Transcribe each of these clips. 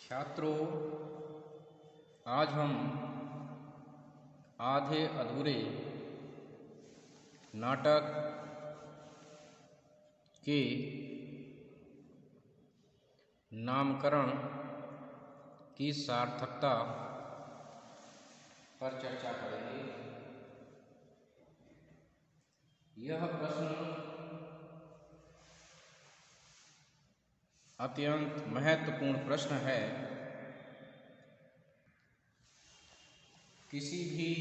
छात्रों, आज हम आधे अधूरे नाटक के नामकरण की सार्थकता पर चर्चा करेंगे। यह प्रश्न अत्यंत महत्वपूर्ण प्रश्न है। किसी भी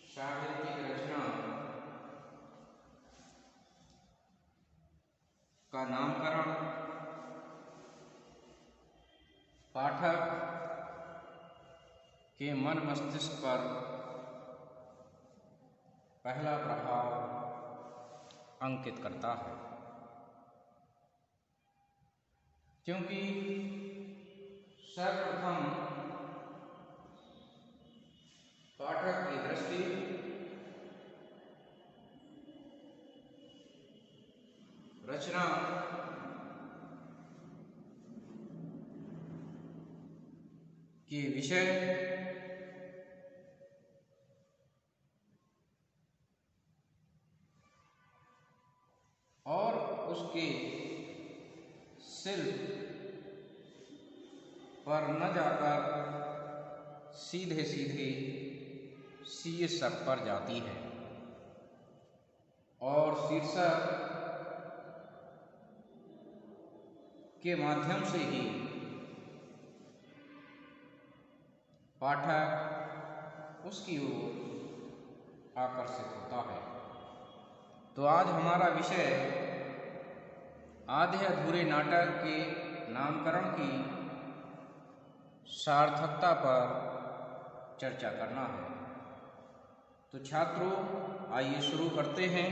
साहित्यिक रचना का नामकरण पाठक के मन मस्तिष्क पर पहला प्रभाव अंकित करता है, क्योंकि सर्वप्रथम पाठक की दृष्टि रचना के विषय और उसके शिल्प पर न जाकर सीधे सीधे शीर्षक पर जाती है और शीर्षक के माध्यम से ही पाठक उसकी ओर आकर्षित होता है। तो आज हमारा विषय आधे अधूरे नाटक के नामकरण की सार्थकता पर चर्चा करना है। तो छात्रों, आइए शुरू करते हैं।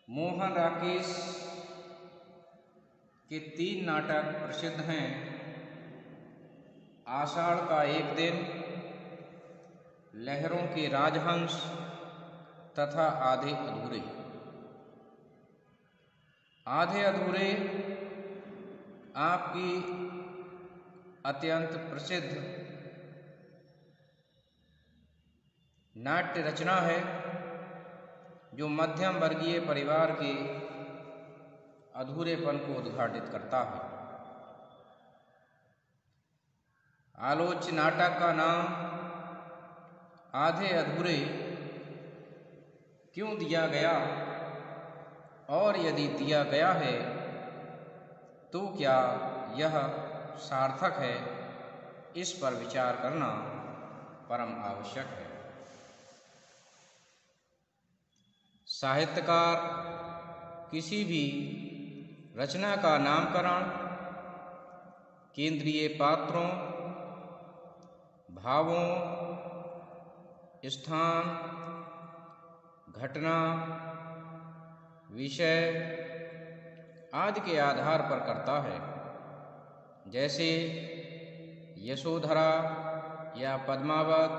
मोहन राकेश के 3 नाटक प्रसिद्ध हैं। आषाढ़ का एक दिन, लहरों के राजहंस तथा आधे अधूरे। आधे अधूरे आपकी अत्यंत प्रसिद्ध नाट्य रचना है, जो मध्यम वर्गीय परिवार के अधूरेपन को उद्घाटित करता है। आलोच्य नाटक का नाम आधे अधूरे क्यों दिया गया, और यदि दिया गया है तो क्या यह सार्थक है, इस पर विचार करना परम आवश्यक है। साहित्यकार किसी भी रचना का नामकरण केंद्रीय पात्रों, भावों, स्थान, घटना, विषय आदि के आधार पर करता है। जैसे यशोधरा या पद्मावत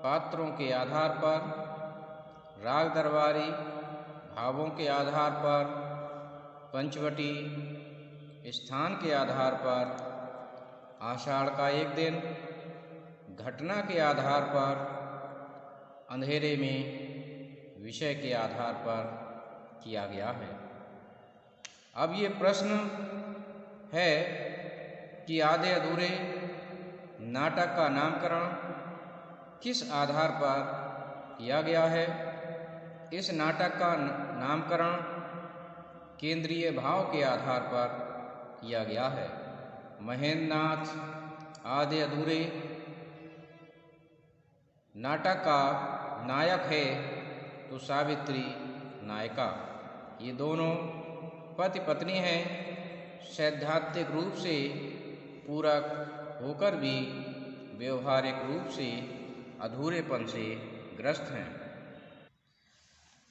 पात्रों के आधार पर, राग दरबारी भावों के आधार पर, पंचवटी स्थान के आधार पर, आषाढ़ का एक दिन घटना के आधार पर, अंधेरे में विषय के आधार पर किया गया है। अब ये प्रश्न है कि आधे अधूरे नाटक का नामकरण किस आधार पर किया गया है। इस नाटक का नामकरण केंद्रीय भाव के आधार पर किया गया है। महेंद्र नाथ आधे अधूरे नाटक का नायक है, तो सावित्री नायिका। ये दोनों पति पत्नी हैं, सैद्धांतिक रूप से पूरक होकर भी व्यवहारिक रूप से अधूरेपन से ग्रस्त हैं।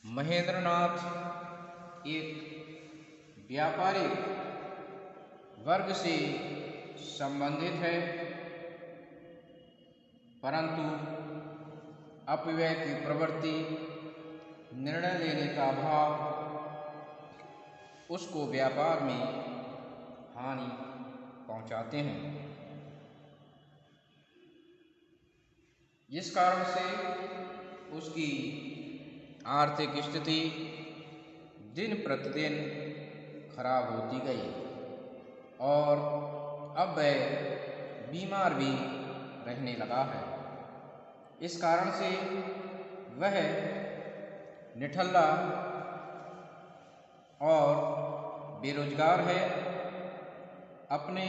महेंद्रनाथ एक व्यापारिक वर्ग से संबंधित है, परंतु अपव्यय की प्रवृत्ति, निर्णय लेने का अभाव उसको व्यापार में हानि पहुंचाते हैं। जिस कारण से उसकी आर्थिक स्थिति दिन प्रतिदिन खराब होती गई और अब वह बीमार भी रहने लगा है। इस कारण से वह निठल्ला और बेरोजगार है। अपने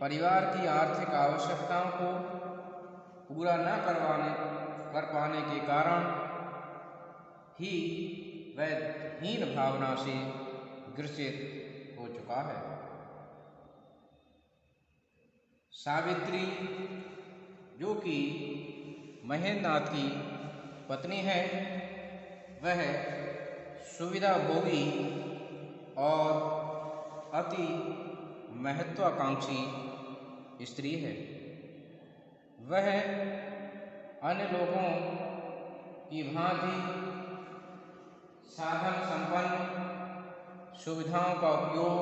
परिवार की आर्थिक आवश्यकताओं को पूरा न कर पाने के कारण ही वह हीन भावना से ग्रसित हो चुका है। सावित्री, जो कि महेंद्रनाथ की पत्नी है, वह सुविधाभोगी और अति महत्वाकांक्षी स्त्री है। वह अन्य लोगों की भांति साधन संपन्न सुविधाओं का उपयोग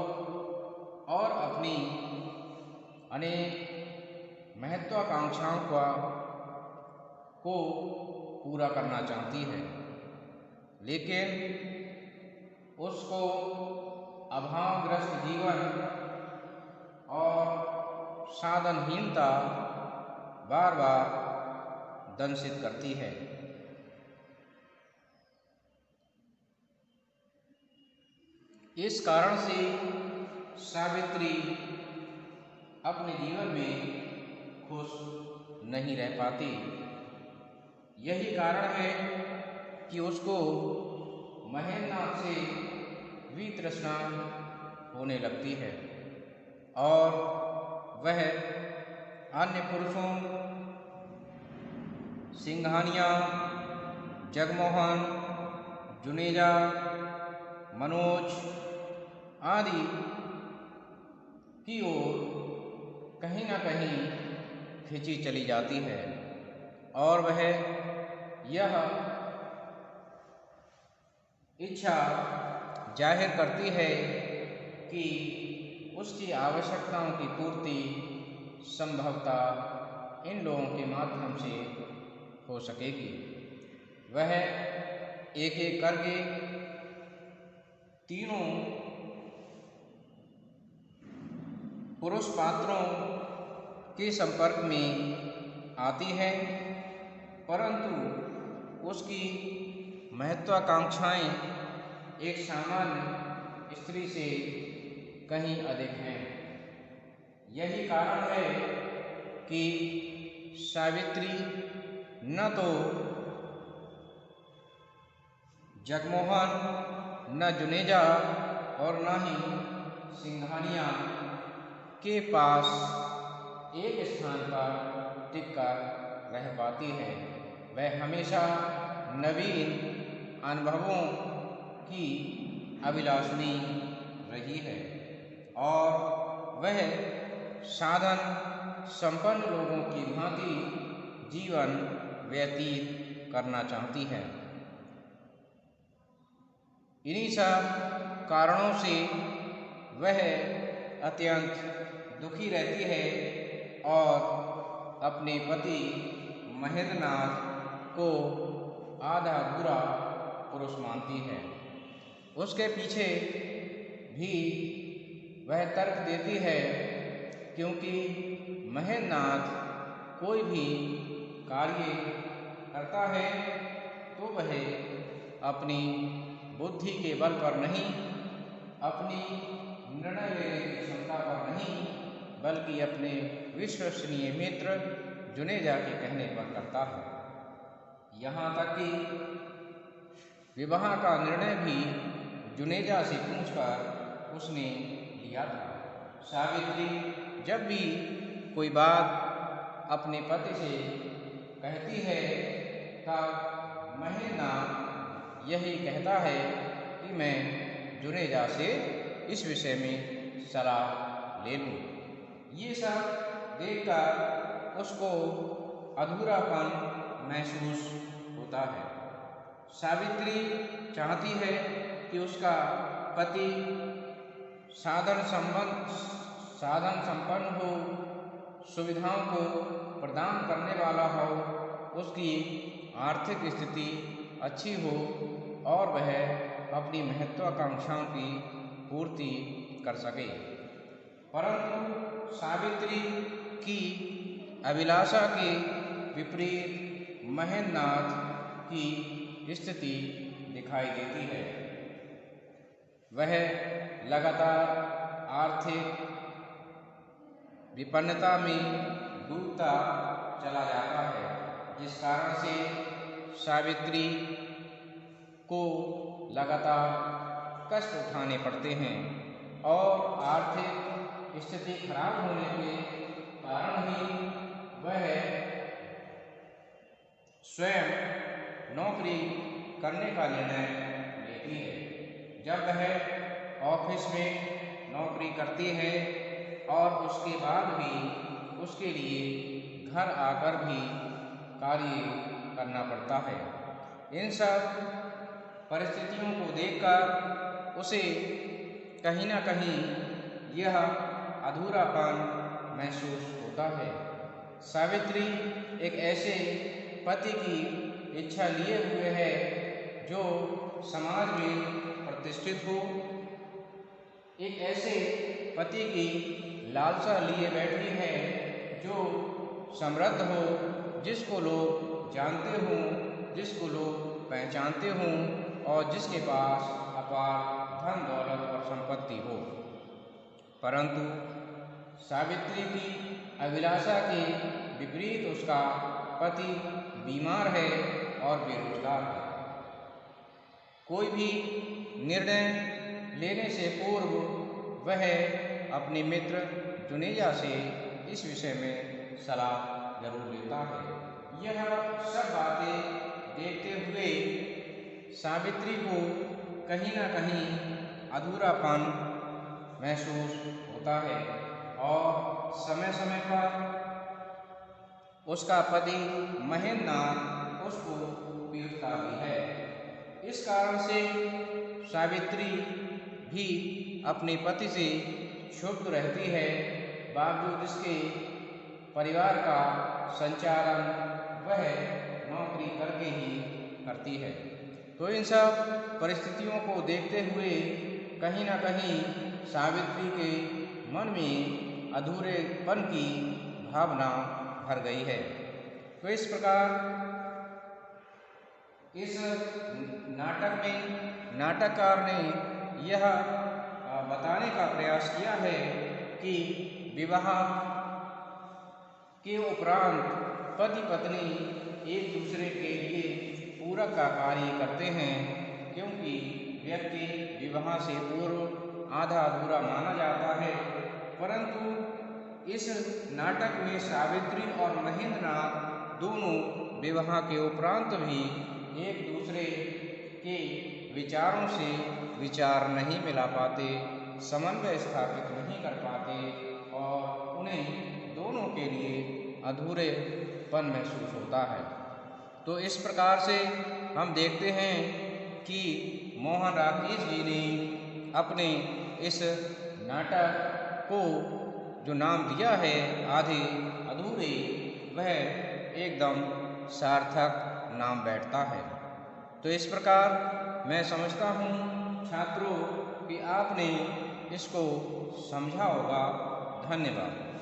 और अपनी अनेक महत्वाकांक्षाओं को पूरा करना चाहती है, लेकिन उसको अभावग्रस्त जीवन और साधनहीनता बार बार दंशित करती है। इस कारण से सावित्री अपने जीवन में खुश नहीं रह पाती। यही कारण है कि उसको महेंद्रनाथ से वितृष्णा होने लगती है और वह अन्य पुरुषों सिंघानिया, जगमोहन, जुनेजा, मनोज आदि की ओर कहीं न कहीं खिंची चली जाती है और वह यह इच्छा जाहिर करती है कि उसकी आवश्यकताओं की पूर्ति संभवतः इन लोगों के माध्यम से हो सकेगी। वह एक एक करके तीनों पुरुष पात्रों के संपर्क में आती है, परंतु उसकी महत्वाकांक्षाएं एक सामान्य स्त्री से कहीं अधिक हैं। यही कारण है कि सावित्री न तो जगमोहन, न जुनेजा और न ही सिंघानिया के पास एक स्थान पर टिककर रह पाती है। वह हमेशा नवीन अनुभवों की अभिलाषिणी रही है और वह साधन संपन्न लोगों की भांति जीवन व्यतीत करना चाहती है। इन्हीं सब कारणों से वह अत्यंत दुखी रहती है और अपने पति महेंद्रनाथ को आधा बुरा पुरुष मानती है। उसके पीछे भी वह तर्क देती है, क्योंकि महेंद्रनाथ कोई भी कार्य करता है तो वह अपनी बुद्धि के बल पर नहीं, अपनी निर्णय लेने की क्षमता पर नहीं, बल्कि अपने विश्वसनीय मित्र जुनेजा के कहने पर करता है। यहाँ तक कि विवाह का निर्णय भी जुनेजा से पूछकर उसने लिया था। सावित्री जब भी कोई बात अपने पति से कहती है तब महेंद्रनाथ यही कहता है कि मैं जुनेजा से इस विषय में सलाह ले लूँ। ये सब देखकर उसको अधूरापन महसूस होता है। सावित्री चाहती है कि उसका पति साधन संपन्न हो, सुविधाओं को प्रदान करने वाला हो, उसकी आर्थिक स्थिति अच्छी हो और वह अपनी महत्वाकांक्षाओं की पूर्ति कर सके। परंतु सावित्री की अभिलाषा के विपरीत महेंद्रनाथ की स्थिति दिखाई देती है। वह लगातार आर्थिक विपन्नता में डूबता चला जाता है, जिस कारण से सावित्री को लगातार कष्ट उठाने पड़ते हैं और आर्थिक स्थिति खराब होने के कारण ही वह स्वयं नौकरी करने का निर्णय लेती है। जब वह ऑफिस में नौकरी करती है और उसके बाद भी उसके लिए घर आकर भी कार्य करना पड़ता है, इन सब परिस्थितियों को देखकर उसे कहीं ना कहीं यह अधूरापन महसूस होता है। सावित्री एक ऐसे पति की इच्छा लिए हुए है जो समाज में प्रतिष्ठित हो, एक ऐसे पति की लालसा लिए बैठी है जो समृद्ध हो, जिसको लोग जानते हों, जिसको लोग पहचानते हों और जिसके पास अपार धन दौलत और संपत्ति हो। परंतु सावित्री की अभिलाषा के विपरीत उसका पति बीमार है और बेरोजगार है। कोई भी निर्णय लेने से पूर्व वह अपने मित्र जुनेजा से इस विषय में सलाह जरूर लेता है। यह सब बातें देखते हुए सावित्री को कहीं ना कहीं अधूरापन महसूस होता है और समय समय पर उसका पति महेंद्रनाथ उसको पीड़ता भी है। इस कारण से सावित्री भी अपने पति से क्षुब्ध रहती है, बावजूद इसके परिवार का संचालन वह नौकरी करके ही करती है। तो इन सब परिस्थितियों को देखते हुए कहीं ना कहीं सावित्री के मन में अधूरेपन की भावना भर गई है। तो इस प्रकार इस नाटक में नाटककार ने यह बताने का प्रयास किया है कि विवाह के उपरांत पति पत्नी एक दूसरे के लिए पूरक का कार्य करते हैं, क्योंकि व्यक्ति विवाह से पूर्व आधा अधूरा माना जाता है। परंतु इस नाटक में सावित्री और महेंद्रनाथ दोनों विवाह के उपरांत भी एक दूसरे के विचारों से विचार नहीं मिला पाते, समन्वय स्थापित नहीं कर पाते और उन्हें दोनों के लिए अधूरेपन महसूस होता है। तो इस प्रकार से हम देखते हैं कि मोहन राकेश जी ने अपने इस नाटक को जो नाम दिया है आधे अधूरे, वह एकदम सार्थक नाम बैठता है। तो इस प्रकार मैं समझता हूँ छात्रों कि आपने इसको समझा होगा। धन्यवाद।